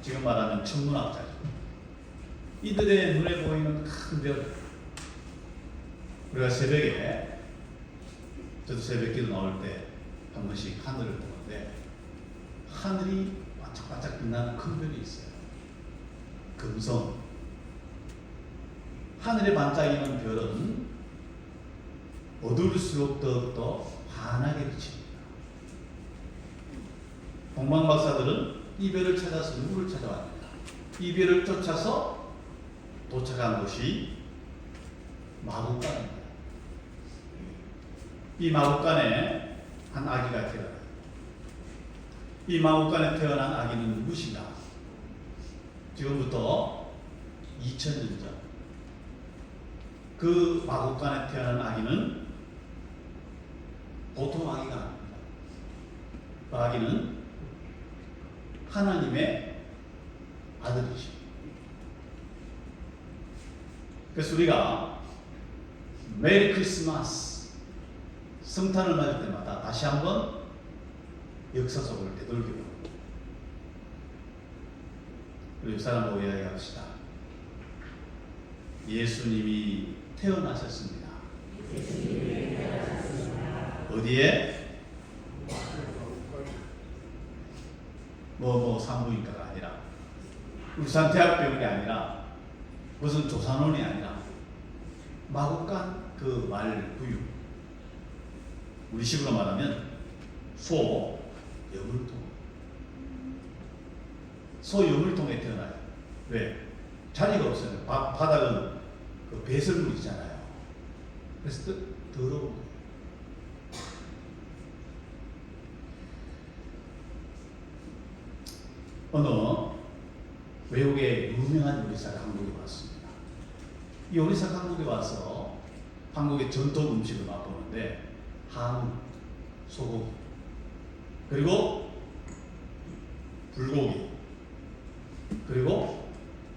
지금 말하는 천문학자죠. 이들의 눈에 보이는 큰 별, 우리가 새벽에, 저도 새벽기도 나올 때 한 번씩 하늘을 보는데 하늘이 반짝반짝 빛나는 큰 별이 있어요. 금성. 하늘에 반짝이는 별은 어두울수록 더욱더 환하게 비칩니다. 동방박사들은 이 별을 찾아서 누구를 찾아왔느냐? 이 별을 쫓아서 도착한 곳이 마국간입니다. 이 마국간에 한 아기가 태어나요. 이 마국간에 태어난 아기는 누구신가? 지금부터 2000년 전 그 마국간에 태어난 아기는 보통 아기가 아닙니다. 그 아기는 하나님의 아들이십니다. 그래서 우리가 메리 크리스마스 성탄을 맞을 때마다 다시 한번 역사 속을 되돌려봅니다. 우리 옆 사람하고 이야기합시다. 예수님이 태어나셨습니다. 어디에? 산부인과가 아니라, 울산대학병원이 아니라, 무슨 조산원이 아니라, 마국간 그 말 구유. 우리 식으로 말하면 소여물통. 소여물통에 태어나요. 왜? 자리가 없어요. 바닥은 그 배설물이잖아요. 그래서 더러운 거예요. 어느 외국의 유명한 요리사가 한국에 왔습니다. 이 요리사가 한국에 와서 한국의 전통 음식을 맛보는데 한우, 소고기, 그리고 불고기, 그리고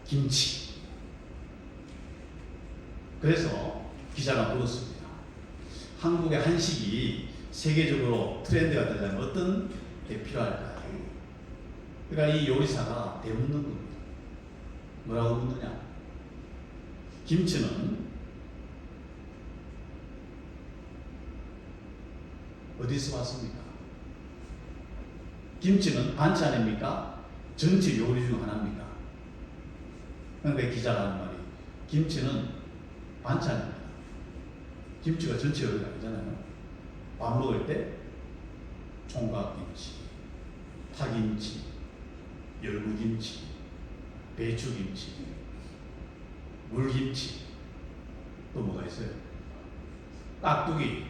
김치. 그래서 기자가 물었습니다. 한국의 한식이 세계적으로 트렌드가 되려면 어떤 게 필요할까요? 그러니까 이 요리사가 대묻는 겁니다. 뭐라고 묻느냐? 김치는 어디서 왔습니까? 김치는 반찬입니까? 전체 요리 중 하나입니까? 그런데 기자가 하는 말이 김치는 반찬입니다. 김치가 전체 요리가 아니잖아요. 밥 먹을 때 총각김치, 파김치, 열무김치, 배추김치, 물김치, 또 뭐가 있어요? 깍두기,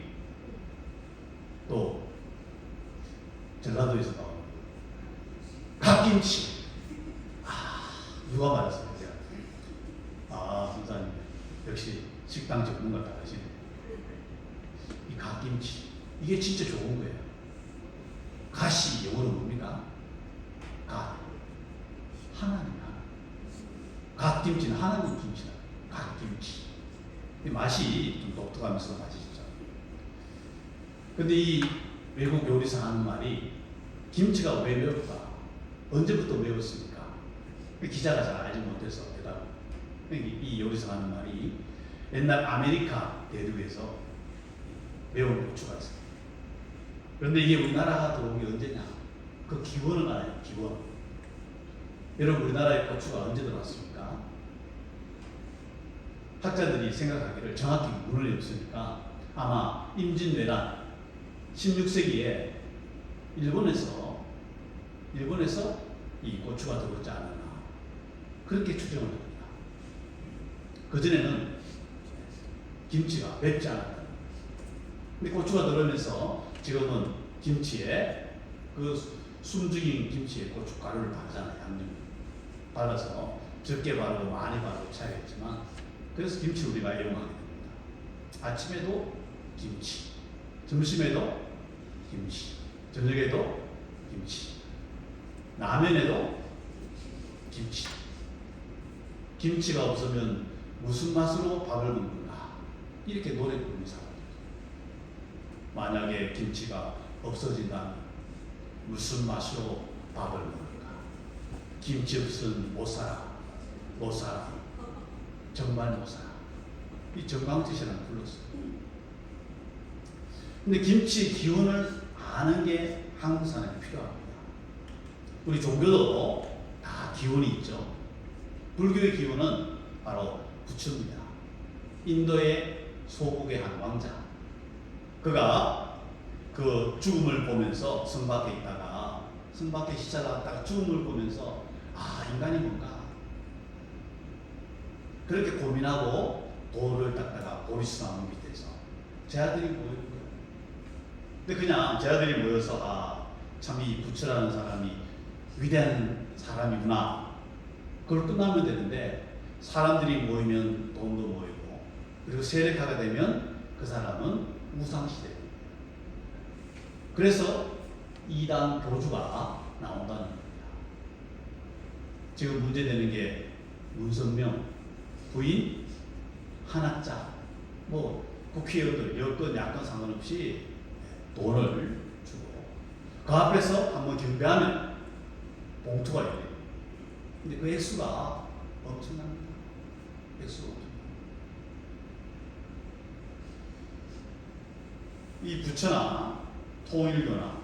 또 전라도에서 나오는 갓김치. 누가 말했어요? 선사님 역시 식당 전문가 다르시네. 이 갓김치, 이게 진짜 좋은 거예요. 갓이 영어로 뭡니까? 갓, 하나님. 갓김치는 하나님 김치다. 갓김치. 맛이 좀 독특하면서 맛있죠. 근데 이 외국 요리사 하는 말이 김치가 왜 매울까? 언제부터 매웠습니까? 기자가 잘 알지 못해서 대답을. 이 요리사 하는 말이 옛날 아메리카 대륙에서 매운 고추가 있어요. 그런데 이게 우리나라가 들어온 게 언제냐? 그 기원을 알아요. 기원. 여러분, 우리나라의 고추가 언제 들어왔습니까? 학자들이 생각하기를 정확히 문헌이 없으니까 아마 임진왜란 16세기에 일본에서 이 고추가 들어오지 않았나 그렇게 추정을 합니다. 그전에는 김치가 맵지 않았다. 근데 고추가 들어오면서 지금은 김치에 그 숨죽인 김치에 고춧가루를 바르잖아요. 양념 발라서 적게 바르고 많이 바르고 차이가 있지만, 그래서 김치를 우리가 이용하게 됩니다. 아침에도 김치, 점심에도 김치, 저녁에도 김치, 라면에도 김치. 김치가 없으면 무슨 맛으로 밥을 먹는가? 이렇게 노래 부르는 사람들. 만약에 김치가 없어진다면 무슨 맛으로 밥을 먹는가? 김치 없으면 못 살아. 못 살아. 정말 못 살아. 이 정광짓이라는 불렀어요. 근데 김치의 기운을 아는 게 한국 사람이 필요합니다. 우리 종교도 다 기운이 있죠. 불교의 기운은 바로 부처입니다. 인도의 소국의 한 왕자. 그가 그 죽음을 보면서 성 밖에 있다가 성 밖에 시차 나왔다가 죽음을 보면서 아, 인간이 뭔가 그렇게 고민하고 돌을 닦다가 보리수 나무 밑에서 제 아들이 모이는 거예요. 근데 그냥 제 아들이 모여서 아, 참 이 부처라는 사람이 위대한 사람이구나. 그걸 끝나면 되는데 사람들이 모이면 돈도 모이고 그리고 세력화가 되면 그 사람은 우상시대입니다. 그래서 이단 교주가 나온다는 겁니다. 지금 문제되는 게 문선명 부인 한학자 뭐 국회의원들 여건 야건 상관없이 돈을 주고 그 앞에서 한번 경배하면 봉투가 열려요. 근데 그 액수가 엄청납니다. 액수가 엄청납니다. 이 부처나 통일교나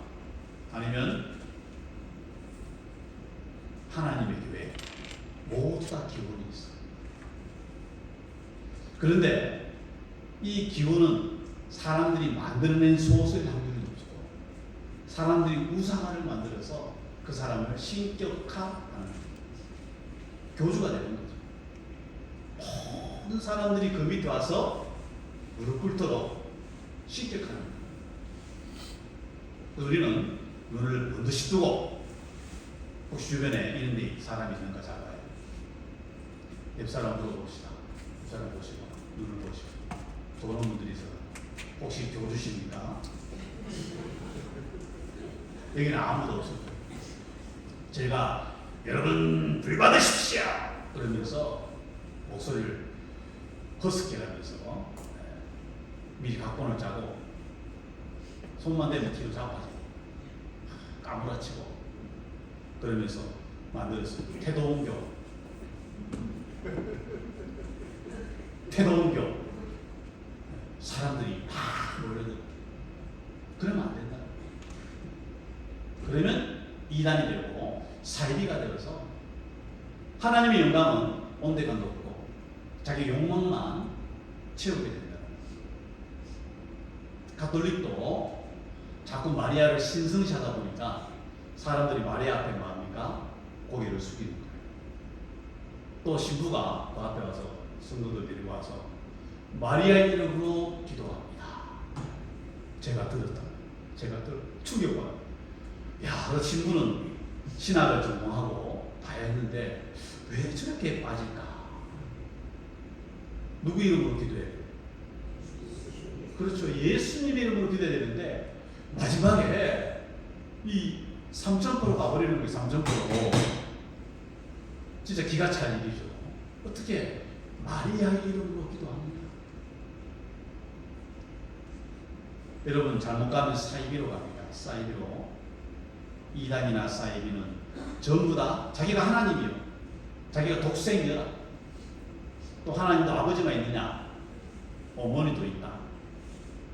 아니면 하나님의 교회 모두 다 기운이 있어요. 그런데 이 기운은 사람들이 만들어낸 소수의 확률이 높고 사람들이 우상화를 만들어서 그 사람을 신격화하는 교주가 되는 거죠. 모든 사람들이 그 밑에 와서 무릎 꿇도록 신격하는 거예요. 우리는 눈을 번듯이 뜨고 혹시 주변에 이런 데 사람이 있는가 잘 봐요. 옆 사람 물어봅시다. 옆 사람 보시고 눈을 보시고 보는 분들이 있어요. 혹시 교주십니까? 여기는 아무도 없어요. 제가 여러분 불 받으십시오 그러면서 목소리를 허스키게 하면서 미리 각본을 짜고 손만 대면 뒤로 잡아가지고 까무라치고 그러면서 만들었어요. 태도원교. 태도원교. 사람들이 다 몰려들고 그러면 안 된다. 그러면 이단이 되고 사이비가 되어서 하나님의 영광은 온데가 높고 자기 욕망만 채우게 된다. 가톨릭도 자꾸 마리아를 신성시하다 보니까 사람들이 마리아 앞에 뭐합니까? 고개를 숙이는 거예요. 또 신부가 그 앞에 와서 성도들 데리고 와서 마리아의 이름으로 기도합니다. 제가 들었다. 충격받아. 야, 그 신부는 신학을 전공하고 다 했는데 왜 저렇게 빠질까? 누구 이름으로 기도해야 돼요? 그렇죠. 예수님 이름으로 기도해야 되는데 마지막에 이 3,000% 가버리는 거예요. 3,000%. 진짜 기가 찬 일이죠. 어떻게 마리아의 이름으로 기도합니까? 여러분 잘못 가면 사이비로 갑니다. 사이비로. 이단이나 사이비는 전부 다 자기가 하나님이요. 자기가 독생이라. 또 하나님도 아버지가 있느냐? 어머니도 있다.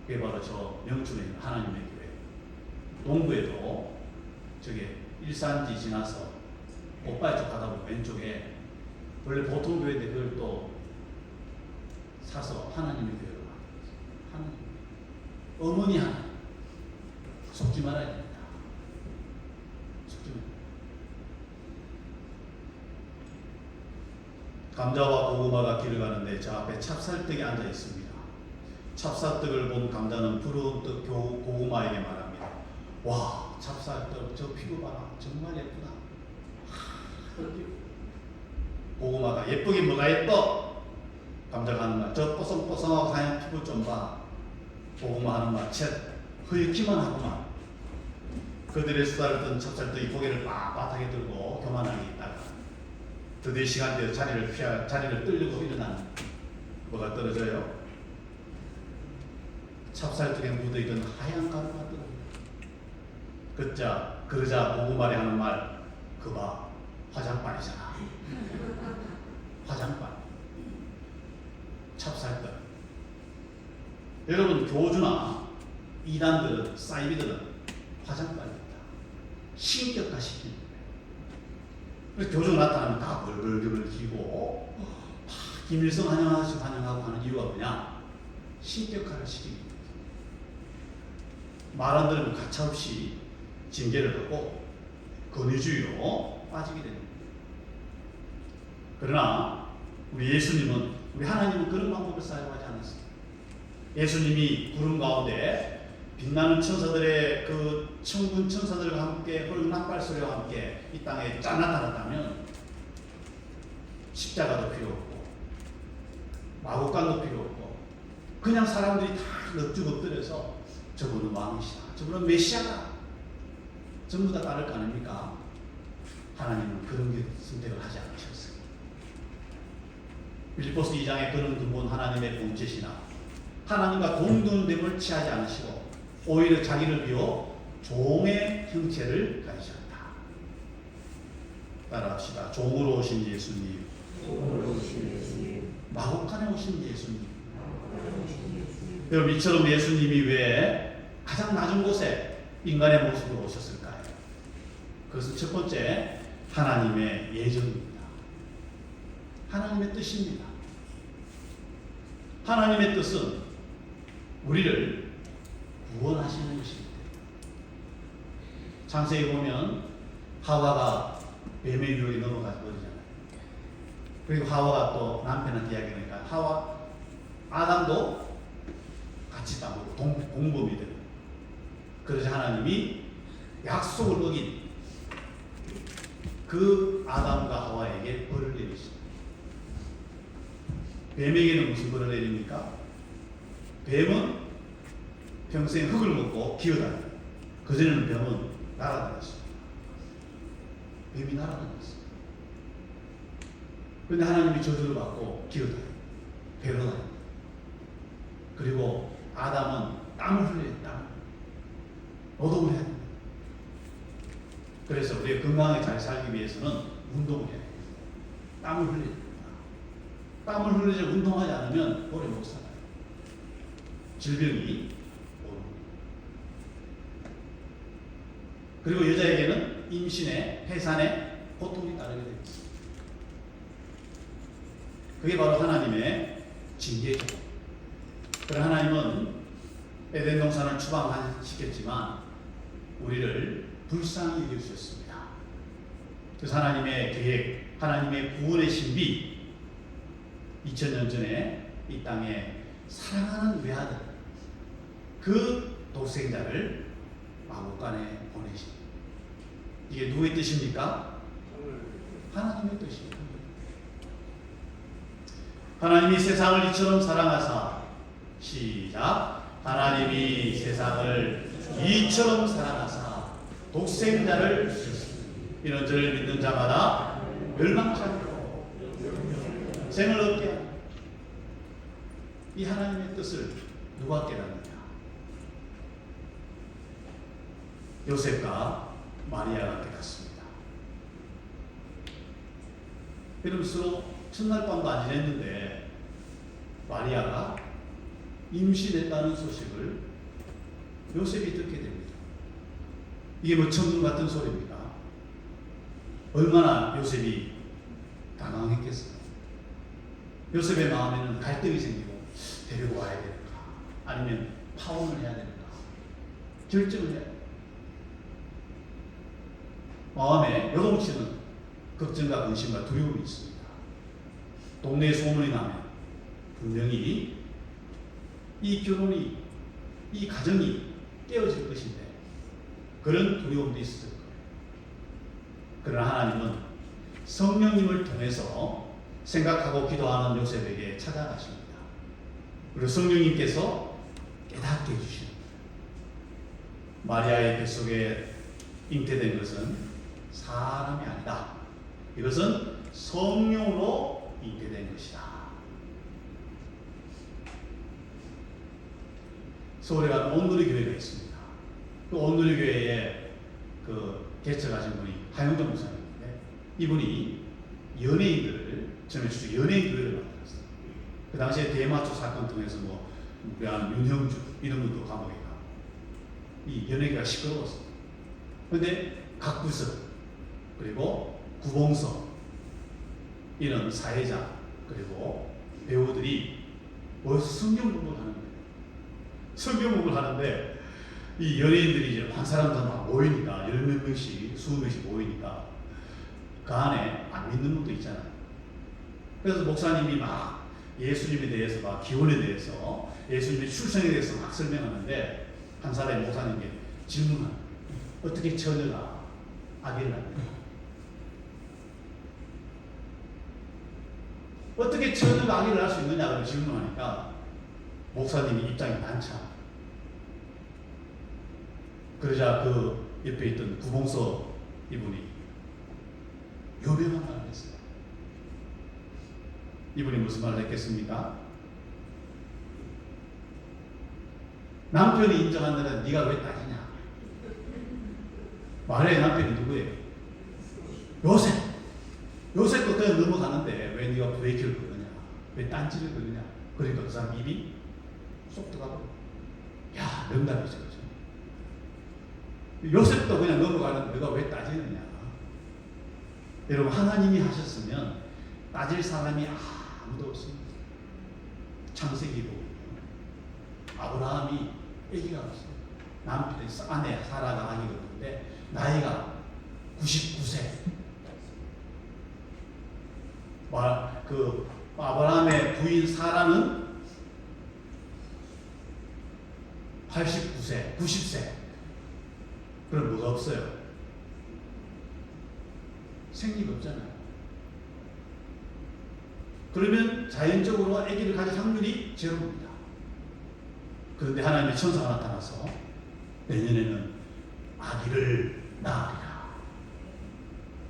그게 바로 저 명춘에 있는 하나님의 교회. 동부에도 저게 일산지 지나서 오빠의 쪽 가다 보면 왼쪽에 원래 보통 교회인데 그걸 또 사서 하나님의 교회로 만들었어요. 하나님. 어머니 하나님. 속지 말아야 됩니다. 속지 말아야 됩니다. 감자와 고구마가 길을 가는데 저 앞에 찹쌀떡이 앉아 있습니다. 찹쌀떡을 본 감자는 부러운 떡 고구마에게 말합니다. 와, 찹쌀떡 저 피부 봐라. 정말 예쁘다. 고구마가 예쁘긴 뭐가 예뻐? 감자가 하는 말, 저 뽀송뽀송하고 하얀 피부 좀 봐. 고구마 하는 말, 쳇 허옇기만 하구만. 그들의 수다를 뜬 찹쌀떡이 고개를 빳빳하게 들고 교만하게 있다가 드디어 시간 되어 자리를 떨려고 일어나는 뭐가 떨어져요? 찹쌀떡에 묻어있던 하얀 가루가 떨어져요. 그러자 고구마리 하는 말, 그 봐, 화장빨이잖아. 화장빨. 찹쌀떡. 여러분 교주나 이단들은 사이비들은 화장빨입니다. 신격화시키는 거예요. 그래서 교주 나타나면 다 벌벌벌 기고 김일성 환영하고 하는 이유가 뭐냐? 신격화를 시키는 거예요. 말 안 들으면 가차없이 징계를 받고 권위주의로 빠지게 됩니다. 그러나 우리 예수님은, 우리 하나님은 그런 방법을 사용하지 않았어요. 예수님이 구름 가운데 빛나는 천사들의 그 천군 천사들과 함께 그 낙발 소리와 함께 이 땅에 쫙 나타났다면 십자가도 필요 없고 마구간도 필요 없고 그냥 사람들이 다 넋죽 엎드려서 저분은 왕이시다, 저분은 메시아다, 전부 다 따를 거 아닙니까? 하나님은 그런 선택을 하지 않으셨어요. 빌립보서 2장에 그런 근본 하나님의 본체시나 하나님과 동등됨을 취하지 않으시고 오히려 자기를 비워 종의 형체를 가지셨다. 따라합시다. 종으로 오신 예수님, 마곡간에 오신 예수님. 여러분, 이처럼 예수님이 왜 가장 낮은 곳에 인간의 모습으로 오셨을까요? 그것은 첫 번째, 하나님의 예정입니다. 하나님의 뜻입니다. 하나님의 뜻은 우리를 구원하시는 것입니다. 창세기 보면 하와가 뱀의 유혹에 넘어가 버리잖아요. 그리고 하와가 또 남편한테 이야기하니까 아담도 같이 따먹고 공범이 되고, 그래서 하나님이 약속을 어긴 그 아담과 하와에게 벌을 내리십니다. 뱀에게는 무슨 벌을 내립니까? 뱀은 평생 흙을 먹고 기어다녀요. 그전에는 뱀은 날아다녔습니다. 뱀이 날아다녔어요. 그런데 하나님이 저주를 받고 기어다녀요. 배로 다녀요. 그리고 아담은 땀을 흘려요. 땀을. 노동을 해야 됩니다. 그래서 우리가 건강하게 잘 살기 위해서는 운동을 해야 돼요. 땀을 흘려야 됩니다. 땀을 흘리지 운동하지 않으면 오래 못 살아요. 질병이 오릅니다. 그리고 여자에게는 임신에, 해산에 고통이 따르게 됩니다. 그게 바로 하나님의 징계죠. 그러나 하나님은 에덴 동산을 추방시켰지만 우리를 불쌍히 여겨주셨습니다. 그래서 하나님의 계획, 하나님의 구원의 신비, 2000년 전에 이 땅에 사랑하는 외아들, 그 독생자를 마구간에 보내십니다. 이게 누구의 뜻입니까? 하나님의 뜻입니다. 하나님이 세상을 이처럼 사랑하사, 시작. 하나님이 세상을 이처럼 사랑하사 독생자를 주셨습니다. 이런 저를 믿는 자마다 멸망치 않고 생을 얻게 하는 이 하나님의 뜻을 누가 깨닫느냐? 요셉과 마리아가 깨닫습니다. 여러분, 서로 첫날 밤도 안 지냈는데 마리아가 임신했다는 소식을 요셉이 듣게 됩니다. 이게 뭐 천금 같은 소리입니까? 얼마나 요셉이 당황했겠어요. 요셉의 마음에는 갈등이 생기고, 데리고 와야 되는가 아니면 파혼을 해야 되는가 결정을 해야 돼요. 마음에 요동치는 걱정과 근심과 두려움이 있습니다. 동네에 소문이 나면 분명히 이 결혼이, 이 가정이 깨어질 것인데 그런 두려움도 있었을 거예요. 그러나 하나님은 성령님을 통해서 생각하고 기도하는 요셉에게 찾아가십니다. 그리고 성령님께서 깨닫게 해주십니다. 마리아의 뱃속에 잉태된 것은 사람이 아니다. 이것은 성령으로 잉태된 것이다. 서울에 가면 온누리 교회가 있습니다. 그 온누리 교회에 그 개척하신 분이 하영정 목사님인데 이분이 연예인들을 처음에 주로 연예인 교회를 만들었어요. 그 당시에 대마초 사건 통해서 뭐 무한 윤형주 이런 분도 감옥에 가고 이 연예계가 시끄러웠어요. 그런데 각부석 그리고 구봉서 이런 사회자 그리고 배우들이 성경 공부를 하는 거예요. 성경 공부를 하는데 이 연예인들이 이제 한 사람들 막 모이니까 열 몇 명씩 수십 명씩 모이니까 그 안에 안 믿는 분도 있잖아요. 그래서 목사님이 막 예수님에 대해서 막 기원에 대해서 예수님의 출생에 대해서 막 설명하는데 한 사람이 목사님께 질문을 어떻게 처녀가 아기를 낳느냐 어떻게 처녀가 아기를 낳을 수 있느냐고 질문하니까 목사님이 입장이 난처. 그러자 그 옆에 있던 구봉서 이분이 요명한 말을 했어요. 이분이 무슨 말을 했겠습니까? 남편이 인정한다는 네가 왜 따지냐? 말해 남편이 누구예요? 요셉. 요셉도 그냥 넘어가는데 왜 네가 브레이크를 거느냐? 왜 딴지를 거느냐? 그러니까 그 사람 입이 쏙 들어가고 야 명답이죠. 요셉도 그냥 넘어가는데 내가 왜 따지느냐? 여러분 하나님이 하셨으면 따질 사람이 아무도 없습니다. 창세기 보면 아브라함이 아기가 없어요. 남편의 아내 사라가 아기가 없는데 나이가 99세. 그 아브라함의 부인 사라는 89세, 90세. 그럼 뭐가 없어요? 생리가 없잖아요. 그러면 자연적으로 아기를 가질 확률이 제로입니다. 그런데 하나님의 천사가 나타나서 내년에는 아기를 낳으리라.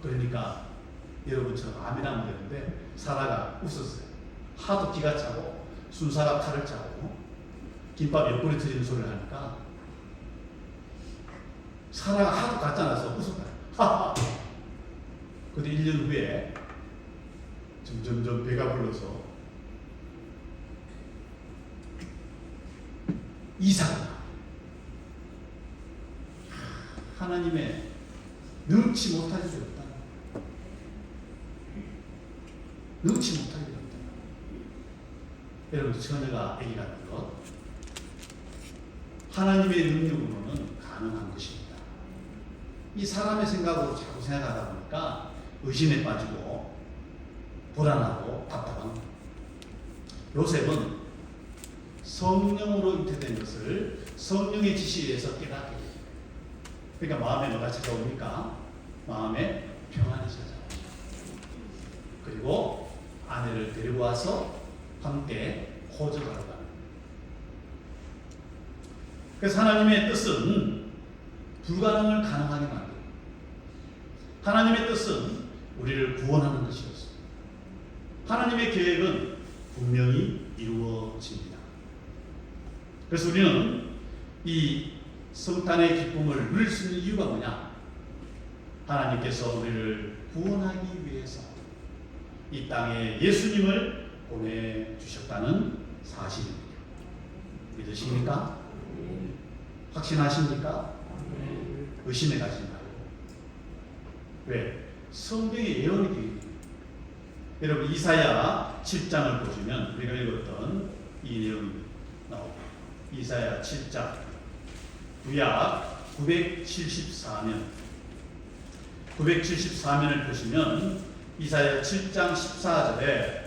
그러니까 여러분처럼 아멘하면 되는데 사라가 웃었어요. 하도 기가 차고 순사가 칼을 차고 김밥 옆구리 터지는 소리를 하니까 사라가 하도 가짜나서 웃었다. 하하. 근데 1년 후에 점점점 배가 불러서 이삭을 낳아. 하나님의 능치 못할 수 없다. 능치 못할 수 없다. 여러분 처녀가 아기 낳는 것 하나님의 능력으로는 가능한 것입니다. 이 사람의 생각으로 자꾸 생각하다 보니까 의심에 빠지고 불안하고 답답한 거예요. 요셉은 성령으로 잉태된 것을 성령의 지시에 의해서 깨닫게 됩니다. 그러니까 마음에 뭐가 찾아옵니까? 마음에 평안이 찾아옵니다. 그리고 아내를 데리고 와서 함께 호적하러 가는 거예요. 그래서 하나님의 뜻은 불가능을 가능하게 만듭니다. 하나님의 뜻은 우리를 구원하는 것이었습니다. 하나님의 계획은 분명히 이루어집니다. 그래서 우리는 이 성탄의 기쁨을 누릴 수 있는 이유가 뭐냐? 하나님께서 우리를 구원하기 위해서 이 땅에 예수님을 보내주셨다는 사실입니다. 믿으십니까? 확신하십니까? 의심에 가지 말고. 왜? 성경의 예언이 되어 있습니다. 여러분 이사야 7장을 보시면 우리가 읽었던 이 내용이 나옵니다. 이사야 7장 구약 974면을 보시면 이사야 7장 14절에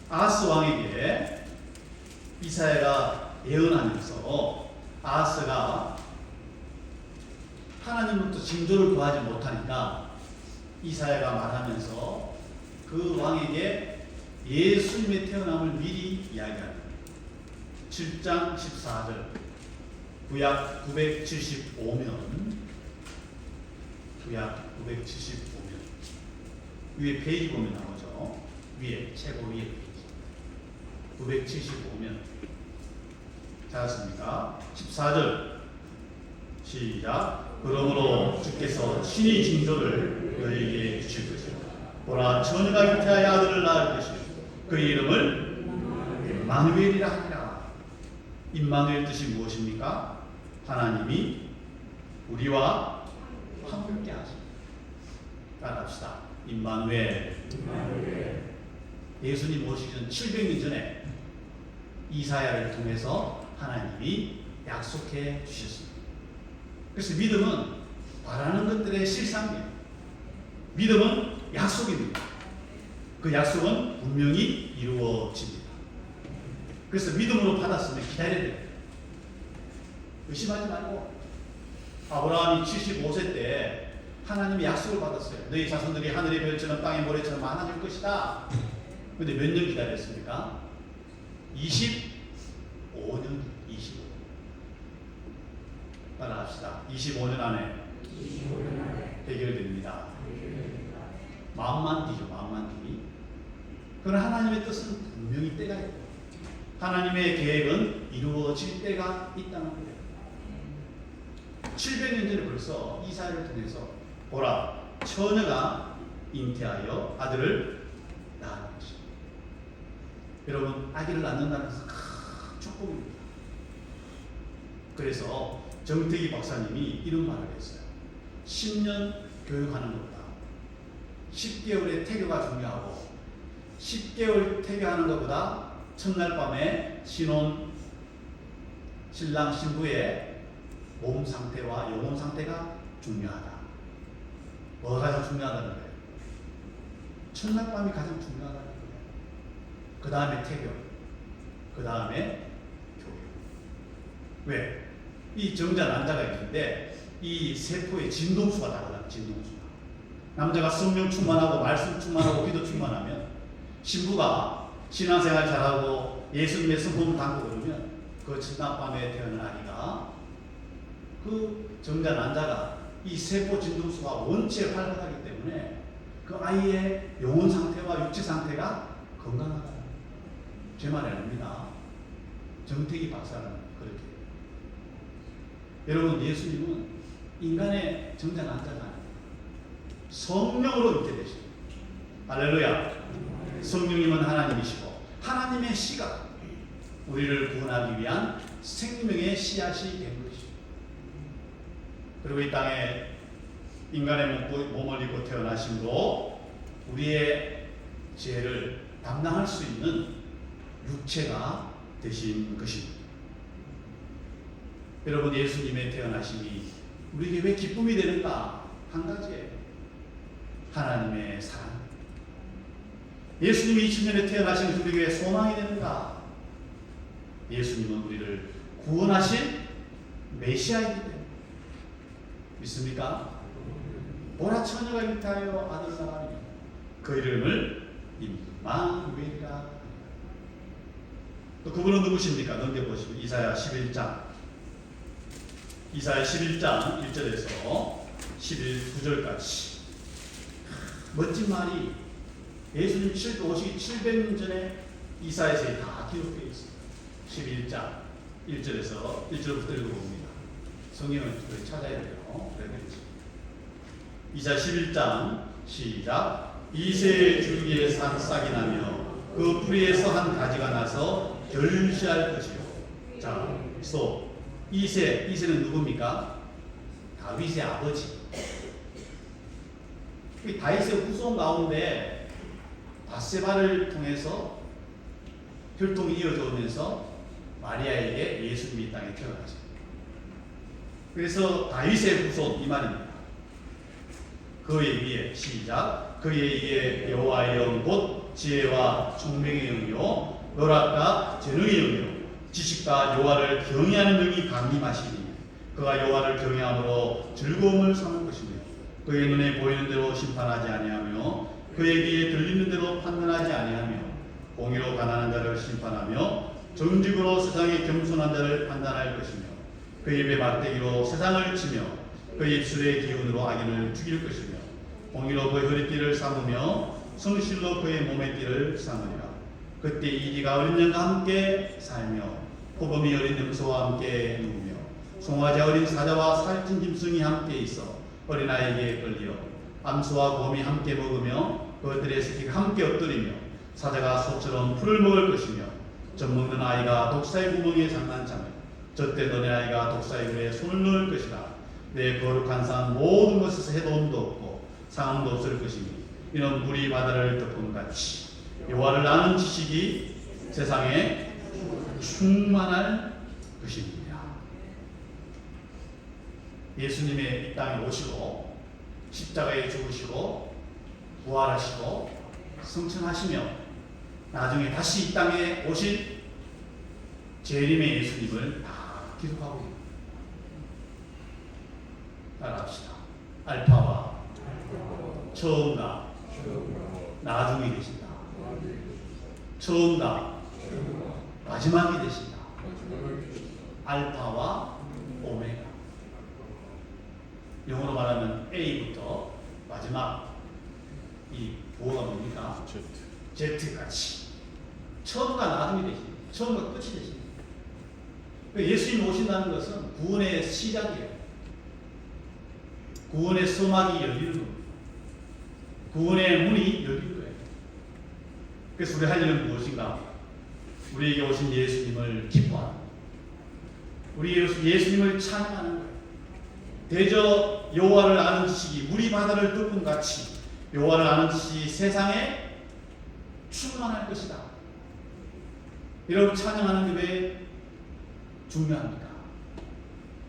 아하스 왕에게 이사야가 예언하면서 아하스가 하나님부터 징조를 구하지 못하니까 이사야가 말하면서 그 왕에게 예수님의 태어남을 미리 이야기합니다. 7장 14절 구약 975면 위에 페이지 보면 나오죠. 위에 최고 위에 페이지 975면 찾았습니까? 14절 시작. 그러므로 주께서 친히 징조를 너희에게 주실 것이요 보라 처녀가 잉태하여 아들을 낳을 것이요 그 이름을 임마누엘이라 하리라. 임마누엘 뜻이 무엇입니까? 하나님이 우리와 함께 하십니다. 따라합시다. 임마누엘. 예수님 오시기 전 700년 전에 이사야를 통해서 하나님이 약속해 주셨습니다. 그래서 믿음은 바라는 것들의 실상이에요. 믿음은 약속입니다. 그 약속은 분명히 이루어집니다. 그래서 믿음으로 받았으면 기다려야 돼요. 의심하지 말고. 아브라함이 75세 때 하나님이 약속을 받았어요. 너희 자손들이 하늘의 별처럼 땅의 모래처럼 많아질 것이다. 근데 몇 년 기다렸습니까? 25년. 따라합시다. 25년 안에 해결됩니다. 마음만 뒤죠. 마음만 뒤. 그러나 하나님의 뜻은 분명히 때가 있고 하나님의 계획은 이루어질 때가 있다는 거예요. 700년 전에 벌써 이사야를 통해서 보라 처녀가 잉태하여 아들을 낳을 것입니다. 여러분 아기를 낳는다는 것은 큰 축복입니다. 그래서 정태기 박사님이 이런 말을 했어요. 10년 교육하는 것보다 10개월의 태교가 중요하고 10개월 태교하는 것보다 첫날 밤에 신랑 신부의 몸 상태와 영혼 상태가 중요하다. 뭐가 가장 중요하다는 거예요? 첫날 밤이 가장 중요하다는 거예요. 그 다음에 태교, 그 다음에 교육. 왜? 이 정자 난자가 있는데 이 세포의 진동수가 다르다. 진동수가. 남자가 성령 충만하고 말씀 충만하고 기도 충만하면 신부가 신앙생활 잘하고 예수님의 성품을 담고 그러면 그 첫날 밤에 태어난 아기가 그 정자 난자가 이 세포 진동수가 원체 활발하기 때문에 그 아이의 영혼 상태와 육체 상태가 건강하다. 제 말이 아닙니다. 정태기 박사는 그렇게. 여러분 예수님은 인간의 정자 난자가 아닙니다. 성령으로 잉태되십니다. 할렐루야. 성령님은 하나님이시고 하나님의 씨가 우리를 구원하기 위한 생명의 씨앗이 된 것입니다. 그리고 이 땅에 인간의 몸을 입고 태어나심으로 우리의 죄를 담당할 수 있는 육체가 되신 것입니다. 여러분 예수님의 태어나심이 우리에게 왜 기쁨이 되는가? 한 가지예요. 하나님의 사랑. 예수님이 2000년에 태어나신 우리에게 왜 소망이 되는가? 예수님은 우리를 구원하신 메시아이기 때문에. 믿습니까? 보라 처녀가 잉태하여 아들을 낳으리니 그 이름을 임마누엘이라. 또 그분은 누구십니까? 넘겨보시고 이사야 11장 1절에서 11구절까지 멋진 말이 예수님 오시기 700년 전에 이사야서에 다 기록되어 있습니다. 11장 1절에서 1절부터 읽어봅니다. 성경을 찾아야 돼요. 이사야 11장 시작. 이새의 줄기에 산 싹이 나며 그 뿌리에서 한 가지가 나서 결실할 것이요. 자, 스톱. 이새는 누굽니까? 다윗의 아버지. 다윗의 후손 가운데 바세바를 통해서 혈통이 이어져 오면서 마리아에게 예수님이 땅에 태어나죠. 그래서 다윗의 후손 이 말입니다. 그의 위에 시작. 그의 위에 여호와의 영 곧 지혜와 총명의 영이요 노락과 재능의 영이요 지식과 여호와를 경외하는 영이 강림하시니 그가 여호와를 경외함으로 즐거움을 삼을 것이며 그의 눈에 보이는 대로 심판하지 아니하며 그의 귀에 들리는 대로 판단하지 아니하며 공의로 가난한 자를 심판하며 정직으로 세상에 겸손한 자를 판단할 것이며 그의 입에 막대기로 세상을 치며 그의 입술의 기운으로 악인을 죽일 것이며 공의로 그의 허리띠를 삼으며 성실로 그의 몸의 띠를 삼으리라. 그때 이리가 어린 양과 함께 살며 호범이 어린 염소와 함께 누우며 송아지 어린 사자와 살찐 짐승이 함께 있어 어린아이에게 끌려 암소와 곰이 함께 먹으며 그들의 새끼가 함께 엎드리며 사자가 소처럼 풀을 먹을 것이며 젖 먹는 아이가 독사의 구멍에 장난차며 젖대 너네 아이가 독사의 굴에 손을 넣을 것이다. 내 거룩한 산 모든 것에서 해도 없고 상함도 없을 것이니 이는 물이 바다를 덮은 같이 여호와를 아는 지식이 세상에 충만할 것입니다. 예수님의 이 땅에 오시고 십자가에 죽으시고 부활하시고 승천하시며 나중에 다시 이 땅에 오실 재림의 예수님을 다 기록하고 있습니다. 따라합시다. 알파와 처음과 나중이 되신다. 처음과 마지막이 되신다. 알파와 오메가. 영어로 말하면 A부터 마지막 이 부호가 뭡니까? Z 같이 처음과 나중이 되십니다. 처음과 끝이 되십니다. 예수님이 오신다는 것은 구원의 시작이에요. 구원의 서막이 열리는 겁니다. 구원의 문이 열린 거예요. 그래서 우리 할 일은 무엇인가? 우리에게 오신 예수님을 기뻐하는 거예요. 우리 예수님을 찬양하는 거예요. 대저 여호와를 아는 지식이 물이 바다를 덮은 같이 여호와를 아는 지식이 세상에 충만할 것이다. 이런 찬양하는 게 왜 중요합니까?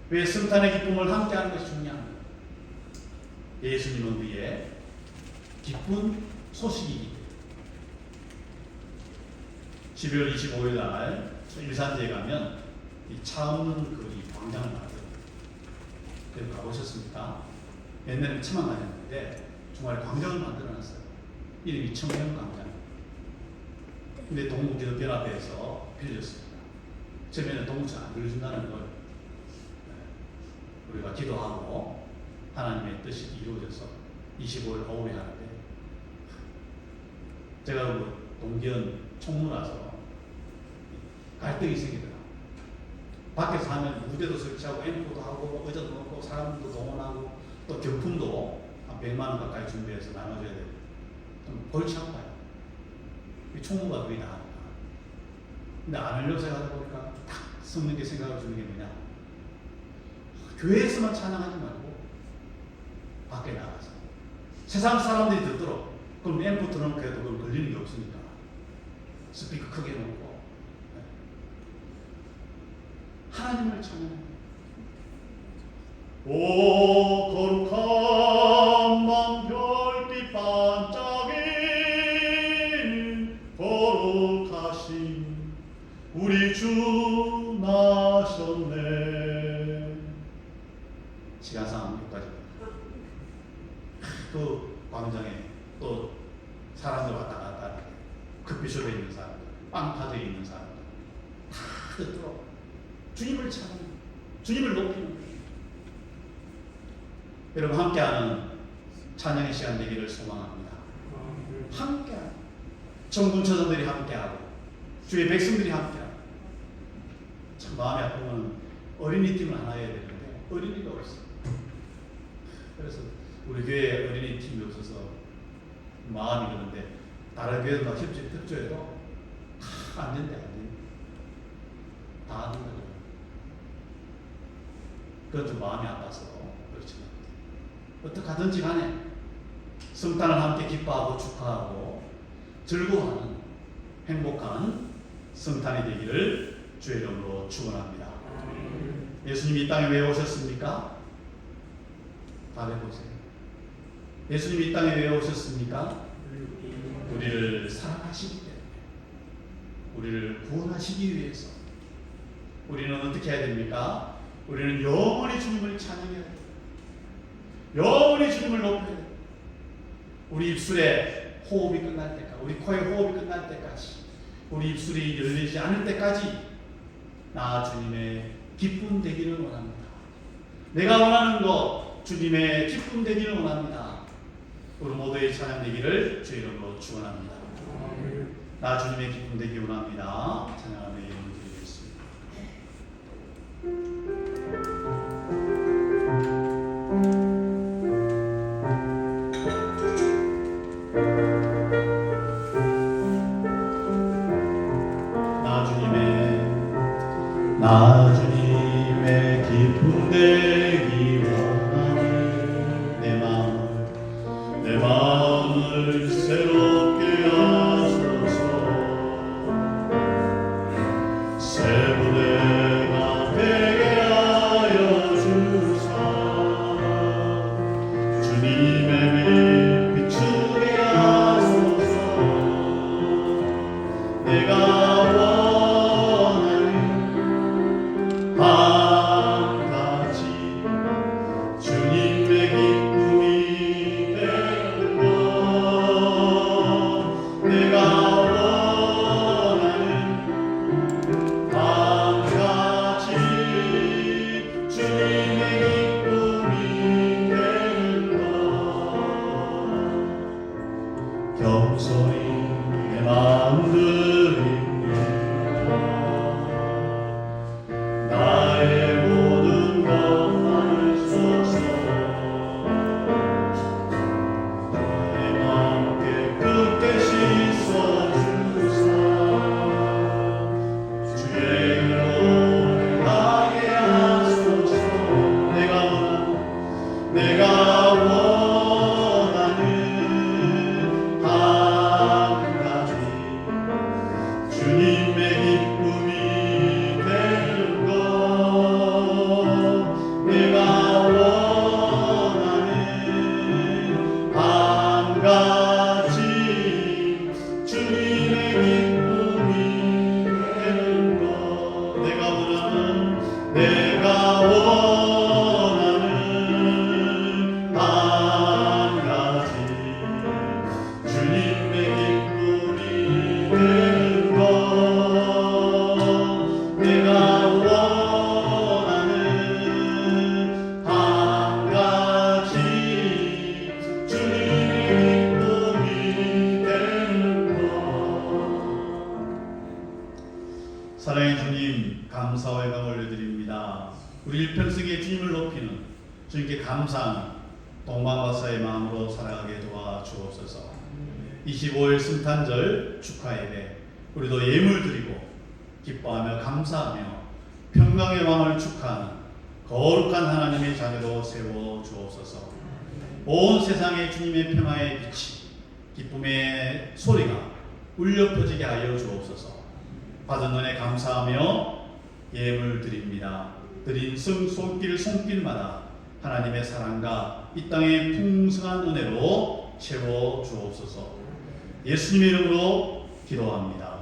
왜 성탄의 기쁨을 함께하는 것이 중요합니까? 예수님은 우리의 기쁜 소식이기 때문에 12월 25일 날 일산지에 가면 이 차 없는 거리 광장을 만들어요. 그래서 가보셨습니까? 옛날에는 차만 다녔는데 주말에 광장을 만들어놨어요. 이름이 청년광장. 근데 동국기독연합회에서 빌렸습니다. 처음에는 동국차 안 빌려준다는 걸 우리가 기도하고 하나님의 뜻이 이루어져서 25일 오후에 하는데 제가 그 동기연 총무라서 갈등이 생기더라고요. 밖에서 하면 무대도 설치하고 앰프도 하고 의자도 놓고 사람도 동원하고 또 경품도 한 100만 원 가까이 준비해서 나눠줘야 돼요. 좀 골치 아파요. 이 총무가 거의 다 합니다. 근데 안 하려고 생각하다 보니까 딱 성령께 생각을 주는 게 뭐냐, 교회에서만 찬양하지 말고 밖에 나가서 세상 사람들이 듣도록. 그럼 앰프 틀어놓고 해도 그건 걸리는 게 없으니까 스피커 크게 놓고 하나님을 찬양합니다. 오 거룩한 만 별빛 반짝이는 거룩하신 우리 주 나셨네. 시간상 여기까지. 그 광장에 또 사람들 왔다 갔다 하는데 커피숍에 있는 사람들, 빵파도에 있는 사람들 다 듣도록 주님을 찬양하는, 주님을 높이는 거예요. 여러분 함께하는 찬양의 시간 되기를 소망합니다. 함께하는 청군처자들이 함께하고 주의 백성들이 함께하고. 참 마음이 아픈 건 어린이 팀을 하나 해야 되는데 어린이가 없어요. 그래서 우리 교회에 어린이 팀이 없어서 마음이 그런데 다른 교회도 막 협조해도 다 안 된대. 다 안 된다고요. 그건 좀 마음이 아파서 그렇지만 어떻게 하든지 간에 성탄을 함께 기뻐하고 축하하고 즐거워하는 행복한 성탄이 되기를 주의 이름으로 축원합니다. 예수님이 이 땅에 왜 오셨습니까? 답해보세요. 예수님이 이 땅에 왜 오셨습니까? 우리를 사랑하시기 때문에, 우리를 구원하시기 위해서. 우리는 어떻게 해야 됩니까? 우리는 영원히 주님을 찬양해야 돼요. 영원히 주님을 높여야 돼요. 우리 입술에 호흡이 끝날 때까지, 우리 코에 호흡이 끝날 때까지, 우리 입술이 열리지 않을 때까지 나 주님의 기쁨 되기를 원합니다. 내가 원하는 것 주님의 기쁨 되기를 원합니다. 우리 모두의 찬양 되기를 주의 이름으로 축원합니다. 나 주님의 기쁨 되기 원합니다. 찬양하며 이름을 드리겠습니다. 나 주님의 기쁨 되기 원하니 내 마음을 새롭게 하소서. 새 부대가 되게 하여 주사 주님의 빛 비추게 하소서. 내가 원하는 한 가지 주님의 기쁨이 되는 것. 내가 원하는 한 가지 주님의 기쁨이 되는 것. 겸손히 내 마음 드립니다. 나의 모든 것 하소서. 내 마음 깨끗게 씻어주사 주의 길로 가게 하소서. 내가 원하는 한 가지 주님의 기쁨이 되는 것. 내가 원하는 한 가지 주님의 기쁨이 되는 것. 내가 원하는 한 가지 주님의 기쁨이 되는 것. 내가 원하는 한 가지 주님의 기쁨이 되는 것. 사랑의 주님, 감사와 영광을 올려드립니다. 우리 일평생에 주님을 높이는, 주님께 감사하는 동방박사의 마음으로 살아가게 도와주옵소서. 25일 승탄절 축하 예배, 우리도 예물 드리고 기뻐하며 감사하며 평강의 왕을 축하하는 거룩한 하나님의 자녀로 세워 주옵소서. 온 세상에 주님의 평화의 빛이, 기쁨의 소리가 울려 퍼지게 하여 주옵소서. 받은 은혜 감사하며 예물 드립니다. 드린 손길마다 하나님의 사랑과 이 땅의 풍성한 은혜로 채워 주옵소서. 예수님의 이름으로 기도합니다.